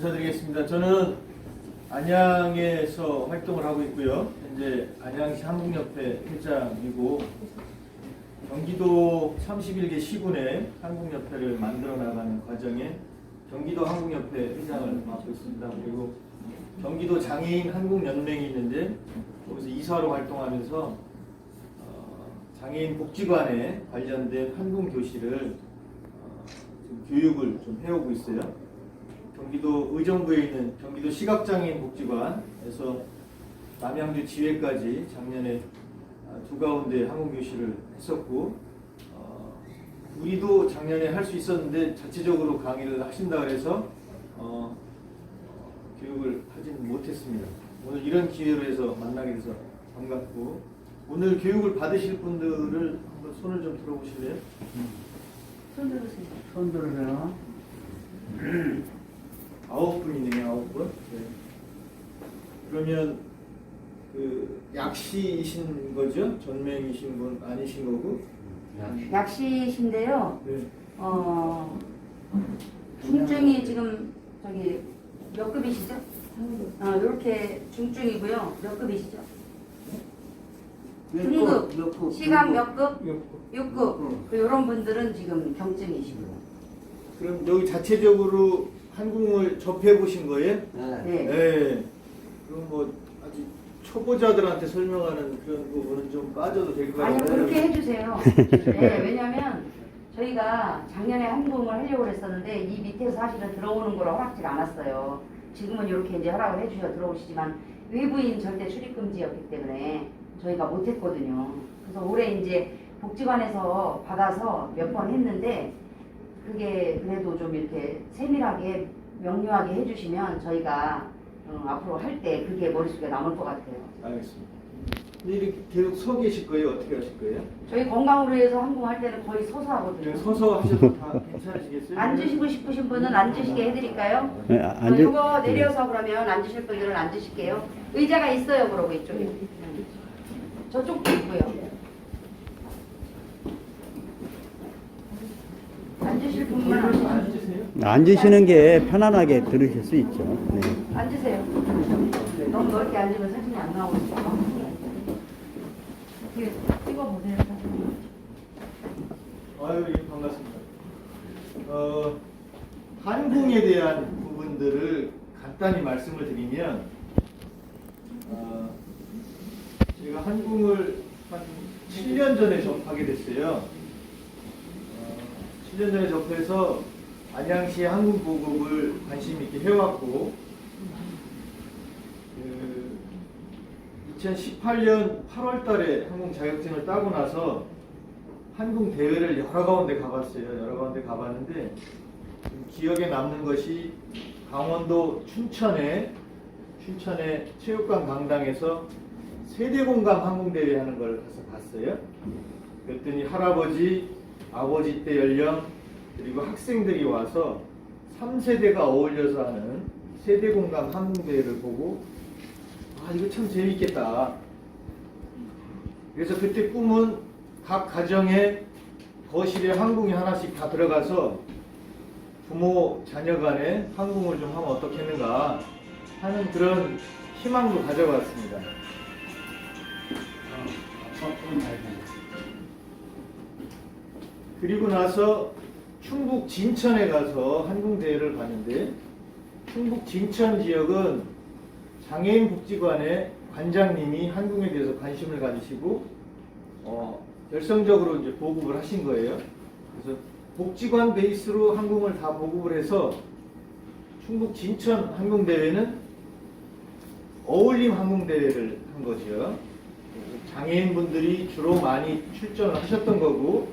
인사드리겠습니다. 저는 안양에서 활동을 하고 있고요. 현재 안양시 한국협회 회장이고 경기도 31개 시군에 한국협회를 만들어 나가는 과정에 경기도 한국협회 회장을 맡고 있습니다. 그리고 경기도 장애인 한국연맹이 있는데 거기서 이사로 활동하면서 장애인 복지관에 관련된 한국교실을 교육을 좀 해오고 있어요. 경기도 의정부에 있는 경기도 시각장애인 복지관에서 남양주 지회까지 작년에 두 가운데 한국교실을 했었고 우리도 작년에 할 수 있었는데 자체적으로 강의를 하신다 그래서 교육을 하지는 못했습니다. 오늘 이런 기회로 해서 만나게 돼서 반갑고 오늘 교육을 받으실 분들을 한번 손을 좀 들어보실래요? 손 들으세요. 손 들으세요. 9분이네요, 9분. 네. 그러면 그 약시이신 거죠? 전맹이신 분 아니신 거고? 약시신데요. 네. 중증이 지금 저기 몇 급이시죠? 이렇게 중증이고요. 몇 급이시죠? 중급, 시각 몇 급? 6급. 이런 분들은 지금 경증이시고요. 그럼 여기 자체적으로 한국을 접해 보신 거예요? 네. 네. 그럼 뭐 아직 초보자들한테 설명하는 그런 부분은 좀 빠져도 될 것 같아요. 아니요, 그렇게 해주세요. 네, 왜냐면 저희가 작년에 한국을 하려고 했었는데 이 밑에서 사실은 들어오는 걸 허락지가 않았어요. 지금은 이렇게 이제 허락을 해주셔 들어오시지만 외부인 절대 출입 금지였기 때문에 저희가 못했거든요. 그래서 올해 이제 복지관에서 받아서 몇 번 했는데 그게 그래도 좀 이렇게 세밀하게 명료하게 해주시면 저희가 앞으로 할 때 그게 머릿속에 남을 것 같아요. 알겠습니다. 근데 이렇게 계속 서 계실 거예요? 어떻게 하실 거예요? 저희 건강으로 해서 항공할 때는 거의 서서 하거든요. 그냥 서서 하셔도 다 괜찮으시겠어요? 앉으시고 싶으신 분은 앉으시게 해드릴까요? 네, 이거 내려서 그러면 앉으실 분들은 앉으실게요. 의자가 있어요, 그러고 이쪽에. 저쪽도 있고요. 앉으실 분만 앉으세요. 앉으시는 게 편안하게 들으실 수 있죠. 네. 앉으세요. 너무 넓게 앉으면 사진이 안 나오고 있어. 이렇게 찍어보세요. 아유, 예, 반갑습니다. 한궁에 대한 부분들을 간단히 말씀을 드리면, 제가 한궁을 한 7년 전에 접하게 됐어요. 7년 전에 접해서 안양시 한궁 보급을 관심 있게 해왔고, 2018년 8월 달에 한궁 자격증을 따고 나서 한궁 대회를 여러 가운데 가봤어요. 여러 가운데 가봤는데 기억에 남는 것이 강원도 춘천에 체육관 강당에서 세대공감 한궁대회 하는 걸 가서 봤어요. 그랬더니 할아버지, 아버지 때 연령 그리고 학생들이 와서 3세대가 어울려서 하는 세대공감 한궁대회를 보고 이거 참 재밌겠다. 그래서 그때 꿈은 각 가정에 거실에 한궁이 하나씩 다 들어가서 부모 자녀 간에 한궁을 좀 하면 어떻겠는가 하는 그런 희망도 가져봤습니다. 그리고 나서 충북 진천에 가서 한궁대회를 봤는데 충북 진천 지역은 장애인 복지관의 관장님이 한궁에 대해서 관심을 가지시고 열성적으로 이제 보급을 하신 거예요. 그래서 복지관 베이스로 한궁을 다 보급을 해서 충북 진천 한궁대회는 어울림 한궁대회를 한 거죠. 장애인분들이 주로 많이 출전을 하셨던 거고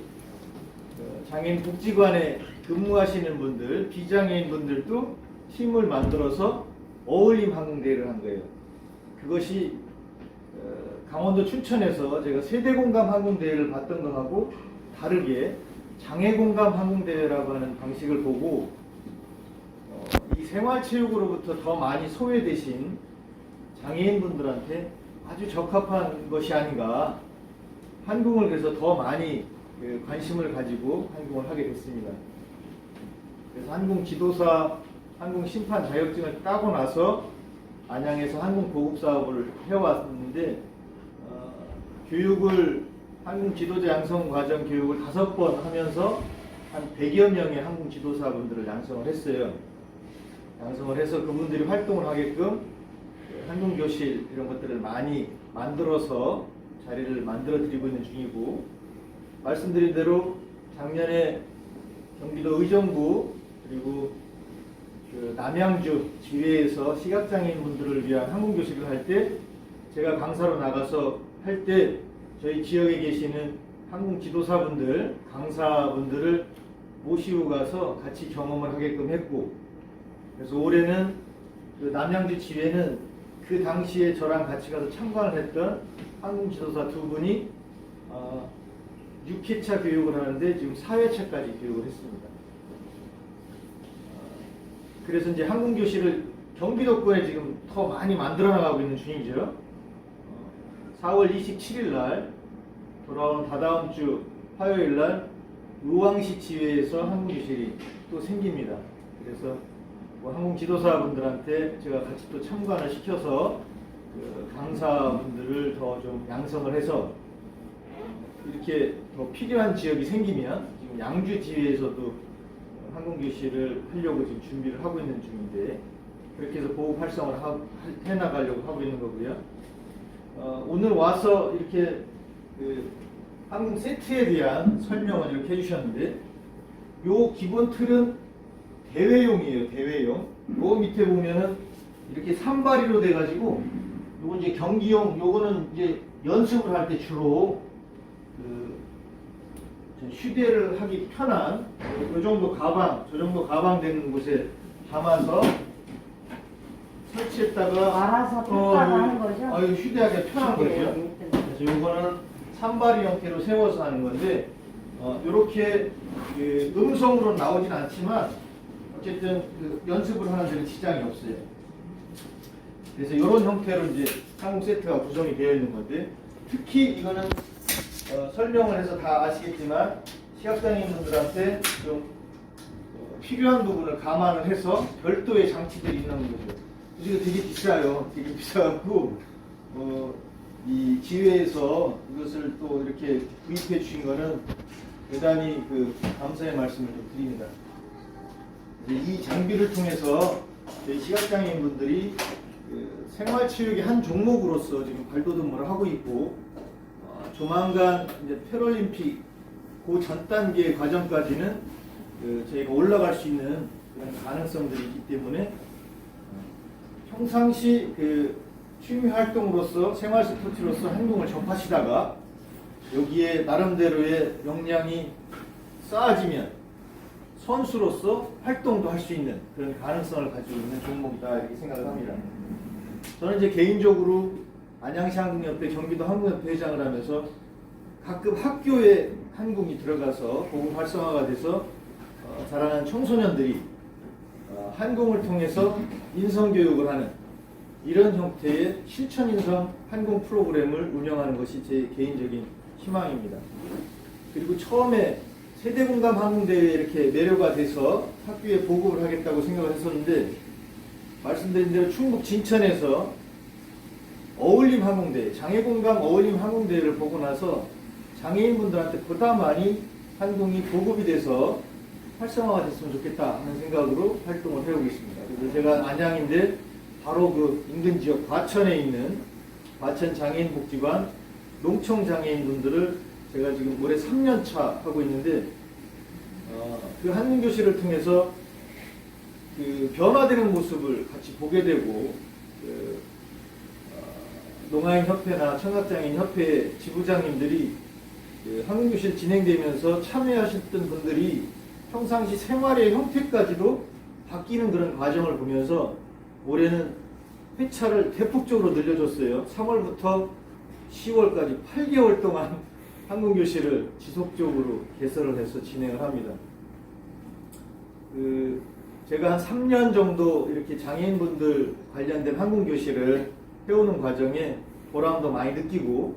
장애인 복지관에 근무하시는 분들, 비장애인 분들도 팀을 만들어서 어울림 한궁대회를 한 거예요. 그것이 강원도 춘천에서 제가 세대공감 한궁대회를 봤던 것하고 다르게 장애공감 한궁대회라고 하는 방식을 보고 이 생활체육으로부터 더 많이 소외되신 장애인분들한테 아주 적합한 것이 아닌가 한궁을 그래서 더 많이 관심을 가지고 한궁을 하게 됐습니다. 그래서 한궁 지도사 한국 심판 자격증을 따고 나서 안양에서 한국 보급 사업을 해왔는데 교육을 한국 지도자 양성 과정 교육을 5번 하면서 한 100여 명의 한국 지도사분들을 양성을 했어요. 양성을 해서 그분들이 활동을 하게끔 한국 교실 이런 것들을 많이 만들어서 자리를 만들어 드리고 있는 중이고, 말씀드린 대로 작년에 경기도 의정부 그리고 그 남양주 지회에서 시각장애인 분들을 위한 한국교실을 할 때 제가 강사로 나가서 할 때 저희 지역에 계시는 한국 지도사분들, 강사분들을 모시고 가서 같이 경험을 하게끔 했고, 그래서 올해는 그 남양주 지회는 그 당시에 저랑 같이 가서 참관을 했던 한국 지도사 2분이 6회차 교육을 하는데 지금 4회차까지 교육을 했습니다. 그래서 이제 한국교실을 경기도권에 지금 더 많이 만들어 나가고 있는 중이죠. 4월 27일 날 돌아온 다다음 주 화요일 날 의왕시 지회에서 한국교실이 또 생깁니다. 그래서 뭐 한국 지도사분들한테 제가 같이 또 참관을 시켜서 그 강사분들을 더 좀 양성을 해서 이렇게 더 필요한 지역이 생기면 지금 양주 지회에서도 한국교실을 하려고 지금 준비를 하고 있는 중인데, 그렇게 해서 보호 활성을 해나가려고 하고 있는 거고요. 오늘 와서 이렇게 그 한국 세트에 대한 설명을 이렇게 해주셨는데, 요 기본 틀은 대회용이에요. 대회용. 요 밑에 보면은 이렇게 산발이로 돼가지고, 요건 이제 경기용, 요거는 이제 연습을 할 때 주로 휴대를 하기 편한 요 정도 가방, 저 정도 가방 되는 곳에 담아서 설치했다가 말아서 탔다가 하는 거죠? 이거 휴대하기 편한 거죠. 네. 그래서 요거는 산발이 형태로 세워서 하는 건데, 요렇게 그 음성으로 나오진 않지만 어쨌든 그 연습을 하는 데는 지장이 없어요. 그래서 이런 형태로 이제 한국 세트가 구성이 되어 있는 건데, 특히 이거는 설명을 해서 다 아시겠지만 시각장애인분들한테 좀 필요한 부분을 감안을 해서 별도의 장치들이 있는 거죠. 이거 되게 비싸요. 되게 비싸고 이 지회에서 이것을 또 이렇게 구입해 주신 거는 대단히 그 감사의 말씀을 좀 드립니다. 이 장비를 통해서 저희 시각장애인분들이 그 생활체육의 한 종목으로서 지금 발돋움을 하고 있고, 조만간 이제 패럴림픽 그 전 단계 과정까지는 저희가 올라갈 수 있는 그런 가능성들이 있기 때문에 평상시 그 취미 활동으로서 생활 스포츠로서 행동을 접하시다가 여기에 나름대로의 역량이 쌓아지면 선수로서 활동도 할 수 있는 그런 가능성을 가지고 있는 종목이다, 이렇게 생각을 합니다. 저는 이제 개인적으로 안양시 한국협회, 경기도 한국협회 회장을 하면서 가끔 학교에 한국이 들어가서 보급 활성화가 돼서 자라는 청소년들이 한국을 통해서 인성교육을 하는 이런 형태의 실천인성 한국 프로그램을 운영하는 것이 제 개인적인 희망입니다. 그리고 처음에 세대공감 한국대회에 이렇게 매료가 돼서 학교에 보급을 하겠다고 생각을 했었는데, 말씀드린 대로 충북 진천에서 어울림 항공대회, 장애공감 어울림 항공대회를 보고 나서 장애인분들한테 보다 많이 한국이 보급이 돼서 활성화가 됐으면 좋겠다 하는 생각으로 활동을 해오고 있습니다. 그래서 제가 안양인데 바로 그 인근 지역 과천에 있는 과천 장애인복지관 농청 장애인분들을 제가 지금 올해 3년차 하고 있는데, 그 한국교실을 통해서 그 변화되는 모습을 같이 보게 되고, 농아인협회나 청각장애인협회 지부장님들이 한국교실 진행되면서 참여하셨던 분들이 평상시 생활의 형태까지도 바뀌는 그런 과정을 보면서 올해는 회차를 대폭적으로 늘려줬어요. 3월부터 10월까지 8개월 동안 한국교실을 지속적으로 개설을 해서 진행을 합니다. 제가 한 3년 정도 이렇게 장애인분들 관련된 한국교실을 해오는 과정에 보람도 많이 느끼고,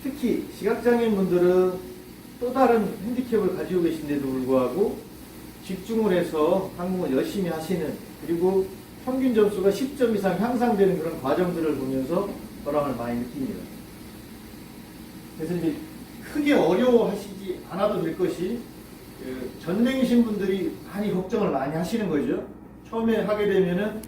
특히 시각장애인분들은 또 다른 핸디캡을 가지고 계신데도 불구하고 집중을 해서 항공을 열심히 하시는, 그리고 평균 점수가 10점 이상 향상되는 그런 과정들을 보면서 보람을 많이 느낍니다. 그래서 이제 크게 어려워하시지 않아도 될 것이, 전맹이신 분들이 많이 걱정을 많이 하시는 거죠. 처음에 하게 되면은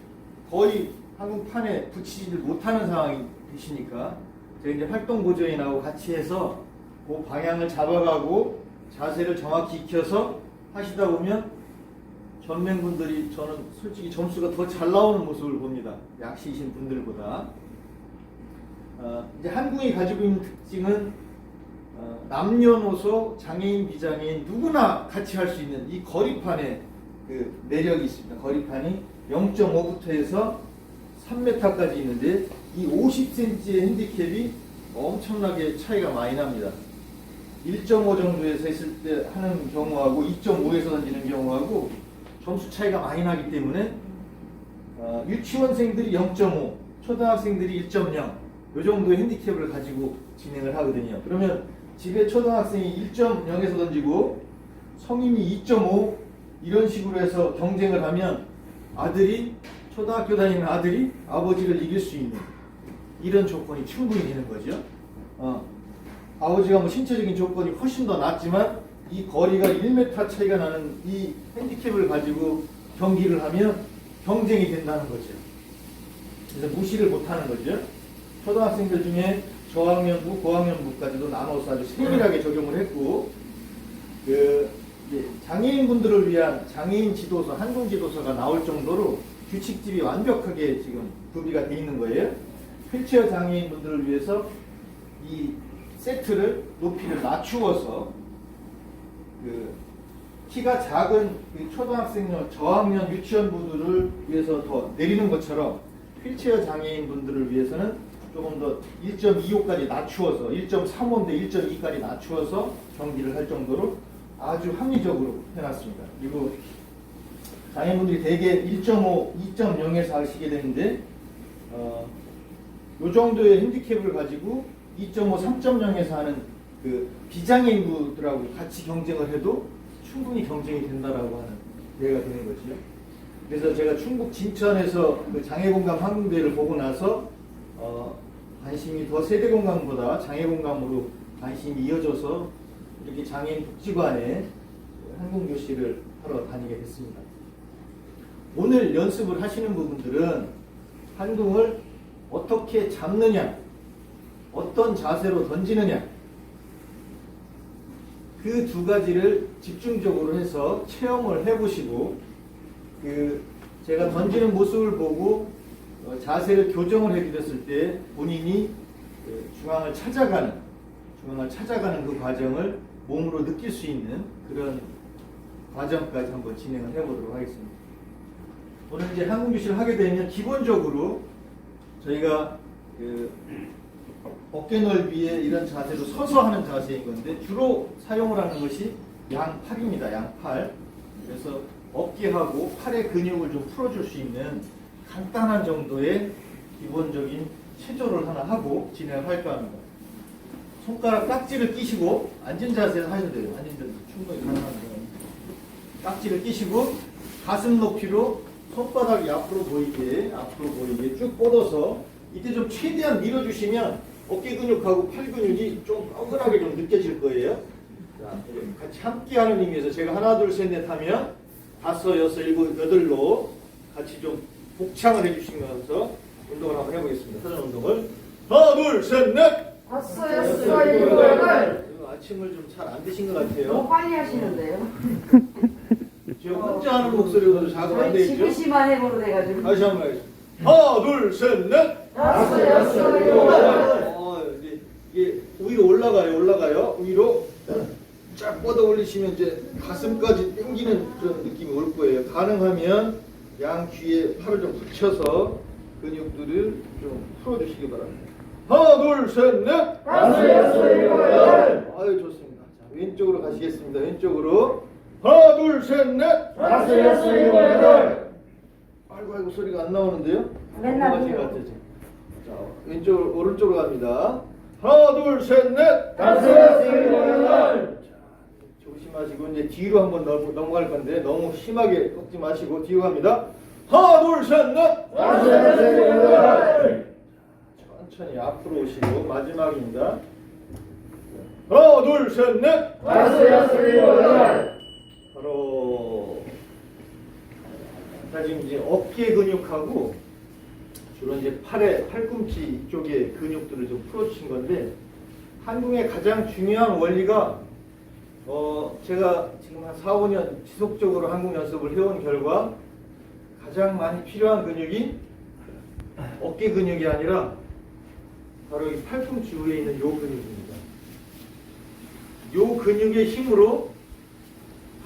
거의 항공판에 붙이지를 못하는 상황이 되시니까, 저희 이제 활동 보조인하고 같이 해서 그 방향을 잡아가고 자세를 정확히 익혀서 하시다 보면 전맹분들이, 저는 솔직히 점수가 더 잘 나오는 모습을 봅니다. 약시이신 분들보다. 이제 항공이 가지고 있는 특징은 남녀노소, 장애인, 비장애인 누구나 같이 할 수 있는 이 거리판의 그 매력이 있습니다. 거리판이 0.5부터 해서 3m까지 있는데, 이 50cm의 핸디캡이 엄청나게 차이가 많이 납니다. 1.5 정도에서 했을 때 하는 경우하고 2.5에서 던지는 경우하고 점수 차이가 많이 나기 때문에 유치원생들이 0.5, 초등학생들이 1.0, 이 정도의 핸디캡을 가지고 진행을 하거든요. 그러면 집에 초등학생이 1.0에서 던지고 성인이 2.5 이런 식으로 해서 경쟁을 하면 아들이, 초등학교 다니는 아들이 아버지를 이길 수 있는 이런 조건이 충분히 되는 거죠. 아버지가 뭐 신체적인 조건이 훨씬 더 낫지만 이 거리가 1m 차이가 나는 이 핸디캡을 가지고 경기를 하면 경쟁이 된다는 거죠. 그래서 무시를 못하는 거죠. 초등학생들 중에 저학년부, 고학년부까지도 나눠서 아주 세밀하게 적용을 했고, 장애인분들을 위한 장애인 지도서, 항공 지도서가 나올 정도로 규칙집이 완벽하게 지금 구비가 되어 있는 거예요. 휠체어 장애인분들을 위해서 이 세트를 높이를 낮추어서 키가 작은 초등학생용, 저학년 유치원부들을 위해서 더 내리는 것처럼 휠체어 장애인분들을 위해서는 조금 더 1.25까지 낮추어서 1.35인데 1.2까지 낮추어서 경기를 할 정도로 아주 합리적으로 해놨습니다. 그리고 장애인분들이 대개 1.5, 2.0에서 하시게 되는데 이 정도의 핸디캡을 가지고 2.5, 3.0에서 하는 그 비장애인분들하고 같이 경쟁을 해도 충분히 경쟁이 된다라고 하는 예가 되는 거죠. 그래서 제가 충북 진천에서 그 장애공감 항공대회를 보고 나서 관심이 더 세대공감보다 장애공감으로 관심이 이어져서 이렇게 장애인 복지관에 항공교실을 하러 다니게 됐습니다. 오늘 연습을 하시는 부분들은 항공을 어떻게 잡느냐, 어떤 자세로 던지느냐, 그 두 가지를 집중적으로 해서 체험을 해보시고, 제가 던지는 모습을 보고 자세를 교정을 해드렸을 때 본인이 중앙을 찾아가는 그 과정을 몸으로 느낄 수 있는 그런 과정까지 한번 진행을 해보도록 하겠습니다. 오늘 이제 항공교실을 하게 되면 기본적으로 저희가 어깨 넓이의 이런 자세로 서서 하는 자세인 건데, 주로 사용을 하는 것이 양팔입니다. 양팔. 그래서 어깨하고 팔의 근육을 좀 풀어줄 수 있는 간단한 정도의 기본적인 체조를 하나 하고 진행을 할까 합니다. 손가락 깍지를 끼시고 앉은 자세에서 하셔도 돼요. 앉은 자세 충분히 가능합니다. 깍지를 끼시고 가슴 높이로 손바닥이 앞으로 보이게 쭉 뻗어서, 이때 좀 최대한 밀어주시면 어깨 근육하고 팔 근육이 좀 뻐근하게 좀 느껴질 거예요. 자, 같이 함께 하는 의미에서 제가 하나, 둘, 셋, 넷 하면 5, 6, 7, 8로 같이 좀 복창을 해주시면서 운동을 한번 해보겠습니다. 사전 운동을. 하나, 둘, 셋, 넷! 5, 6, 7, 8. 아침을 좀 잘 안 드신 것 같아요. 너무 빨리 하시는데요. 지금 혼자 하는 목소리로도 자극 안 되죠? 지그시만 해보로 돼가지고. 다시 한번 하겠습니다. 하나, 둘, 셋, 넷! 5, 6, 7, 8. 이게 위로 올라가요. 위로 쫙 뻗어 올리시면 이제 가슴까지 당기는 그런 느낌이 올 거예요. 가능하면 양 귀에 팔을 좀 붙여서 근육들을 좀 풀어주시기 바랍니다. 하나, 둘, 셋, 넷! 5, 6, 7, 8. 아유, 좋습니다. 자, 왼쪽으로 가시겠습니다. 왼쪽으로. 하나, 둘, 셋, 넷! 5, 6, 7, 8. 아이고, 소리가 안 나오는데요? 맨날 하신 것 같아요. 자, 왼쪽으로, 오른쪽으로 갑니다. 하나, 둘, 셋, 넷! 5, 6, 7, 8. 자, 조심하시고 이제 뒤로 한번 넘어갈 건데 너무 심하게 꺾지 마시고 뒤로 갑니다. 하나 둘 셋 넷. 천천히 앞으로 오시고 마지막입니다. 하나 둘 셋 넷. 바로 자 지금 이제 어깨 근육하고 주로 이제 팔꿈치 쪽의 근육들을 좀 풀어주신 건데 한궁의 가장 중요한 원리가 제가 지금 한 4, 5년 지속적으로 한궁 연습을 해온 결과 가장 많이 필요한 근육이 어깨 근육이 아니라 바로 이 팔꿈치 위에 있는 요 근육입니다. 요 근육의 힘으로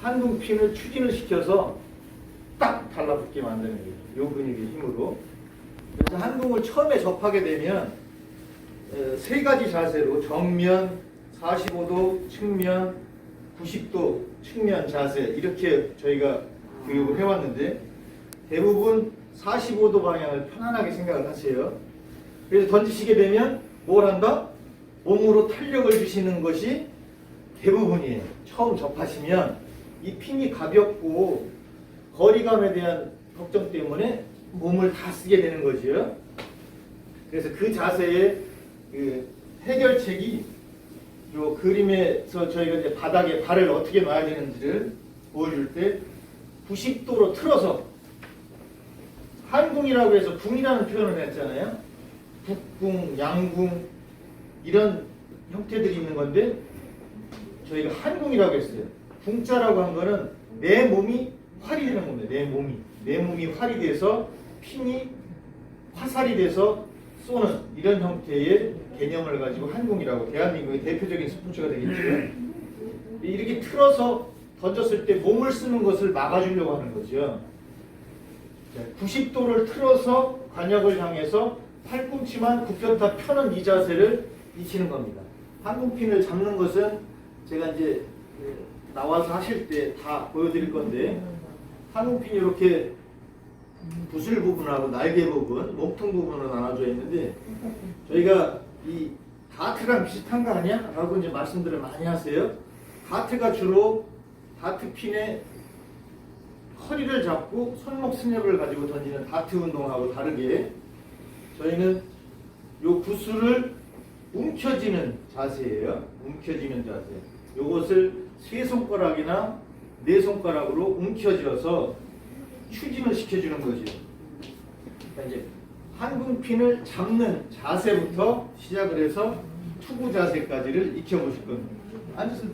한궁핀을 추진을 시켜서 딱 달라붙게 만드는 거예요. 요 근육의 힘으로. 그래서 한궁을 처음에 접하게 되면 세 가지 자세로 정면, 45도 측면, 90도 측면 자세 이렇게 저희가 교육을 해왔는데 대부분 45도 방향을 편안하게 생각을 하세요. 그래서 던지시게 되면 뭘 한다? 몸으로 탄력을 주시는 것이 대부분이에요. 처음 접하시면 이 핀이 가볍고 거리감에 대한 걱정 때문에 몸을 다 쓰게 되는 거죠. 그래서 그 자세의 그 해결책이 요 그림에서 저희가 이제 바닥에 발을 어떻게 놔야 되는지를 보여줄 때 90도로 틀어서 한궁이라고 해서 궁이라는 표현을 했잖아요. 북궁, 양궁 이런 형태들이 있는 건데 저희가 한궁이라고 했어요. 궁자라고 한 거는 내 몸이 활이 되는 겁니다. 내 몸이 활이 돼서 핀이 화살이 돼서 쏘는 이런 형태의 개념을 가지고 한궁이라고 대한민국의 대표적인 스포츠가 되겠죠. 이렇게 틀어서 던졌을 때 몸을 쓰는 것을 막아주려고 하는 거죠. 90도를 틀어서 관역을 향해서 팔꿈치만 굽혔다 펴는 이 자세를 익히는 겁니다. 한궁핀을 잡는 것은 제가 이제 나와서 하실 때 다 보여드릴 건데 한궁핀이 이렇게 구슬 부분하고 날개 부분, 몸통 부분으로 나눠져 있는데 저희가 이 다트랑 비슷한 거 아니야? 라고 이제 말씀들을 많이 하세요. 다트가 주로 다트핀의 허리를 잡고 손목 스냅을 가지고 던지는 다트 운동하고 다르게 저희는 요 구슬을 움켜쥐는 자세예요. 움켜쥐는 자세. 요것을 세 손가락이나 네 손가락으로 움켜쥐어서 추진을 시켜주는 거죠. 그러니까 이제 한궁핀을 잡는 자세부터 시작을 해서 투구 자세까지를 익혀보실 겁니다. 앉으세요.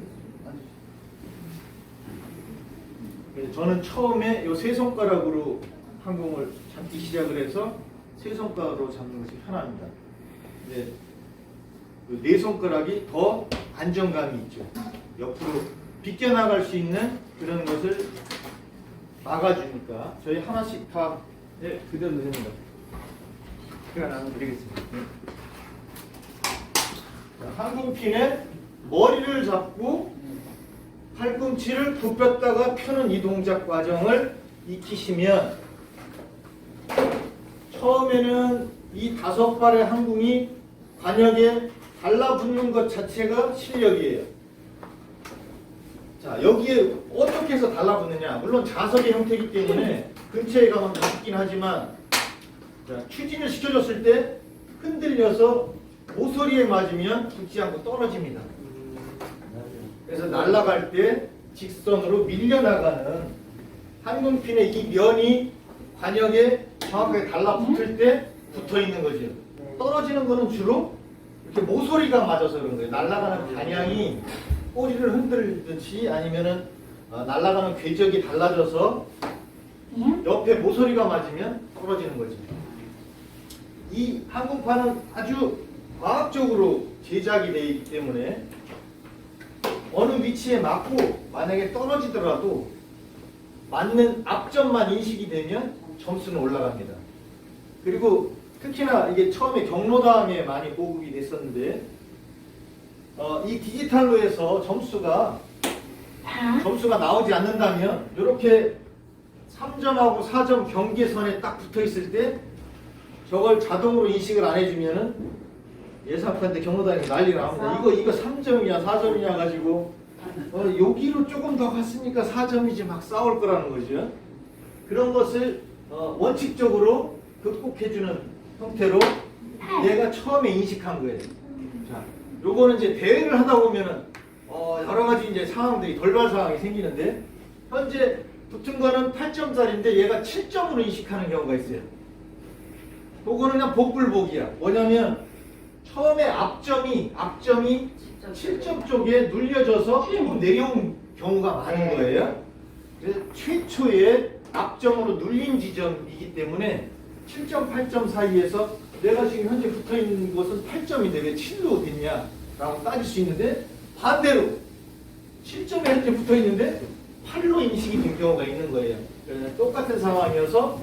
저는 처음에 이 세 손가락으로 한궁을 잡기 시작을 해서 세 손가락으로 잡는 것이 편합니다. 근데 네 손가락이 더 안정감이 있죠. 옆으로 비껴나갈 수 있는 그런 것을 막아주니까 저희 하나씩 다 그대로 됩니다. 제가 나눠드리겠습니다. 한궁핀에 머리를 잡고 팔꿈치를 굽혔다가 펴는 이 동작 과정을 익히시면 처음에는 이 5발의 한궁이 관역에 달라붙는 것 자체가 실력이에요. 자, 여기에 어떻게 해서 달라붙느냐? 물론 자석의 형태이기 때문에 근처에 가면 닿긴 하지만 자, 추진을 시켜줬을 때 흔들려서 모서리에 맞으면 붙지 않고 떨어집니다. 그래서 날아갈 때 직선으로 밀려나가는 한궁핀의 이 면이 관역에 정확하게 달라붙을 때 붙어있는 거죠. 떨어지는 거는 주로 이렇게 모서리가 맞아서 그런 거예요. 날아가는 방향이 꼬리를 흔들듯이 아니면은 날아가는 궤적이 달라져서 옆에 모서리가 맞으면 떨어지는 거죠. 이 한궁판은 아주 과학적으로 제작이 되어 있기 때문에 어느 위치에 맞고 만약에 떨어지더라도 맞는 앞점만 인식이 되면 점수는 올라갑니다. 그리고 특히나 이게 처음에 경로당에 많이 보급이 됐었는데 이 디지털로 해서 점수가 나오지 않는다면 이렇게 3점하고 4점 경계선에 딱 붙어 있을 때 저걸 자동으로 인식을 안 해주면은 예상판때 경로당이 난리가 납니다. 이거 3점이냐 4점이냐 가지고 여기로 조금 더 갔으니까 4점이지 막 싸울 거라는 거죠. 그런 것을 원칙적으로 극복해주는 형태로 얘가 처음에 인식한 거예요. 자, 요거는 이제 대회를 하다 보면은 여러 가지 이제 상황들이 돌발 상황이 생기는데 현재 붙은 거는 8점짜리인데 얘가 7점으로 인식하는 경우가 있어요. 요거는 그냥 복불복이야. 뭐냐면 처음에 앞점이 7점 쪽에 눌려져서 조금 내려온 경우가 많은 거예요. 그래서 최초의 앞점으로 눌린 지점이기 때문에 7점, 8점 사이에서 내가 지금 현재 붙어있는 곳은 8점인데 왜 7로 됐냐라고 따질 수 있는데 반대로 7점에 현재 붙어있는데 8로 인식이 된 경우가 있는 거예요. 그래서 똑같은 상황이어서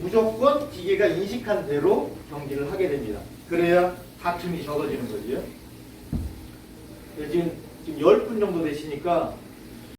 무조건 기계가 인식한 대로 경기를 하게 됩니다. 그래야 다툼이 적어지는 거죠. 지금 10분 정도 되시니까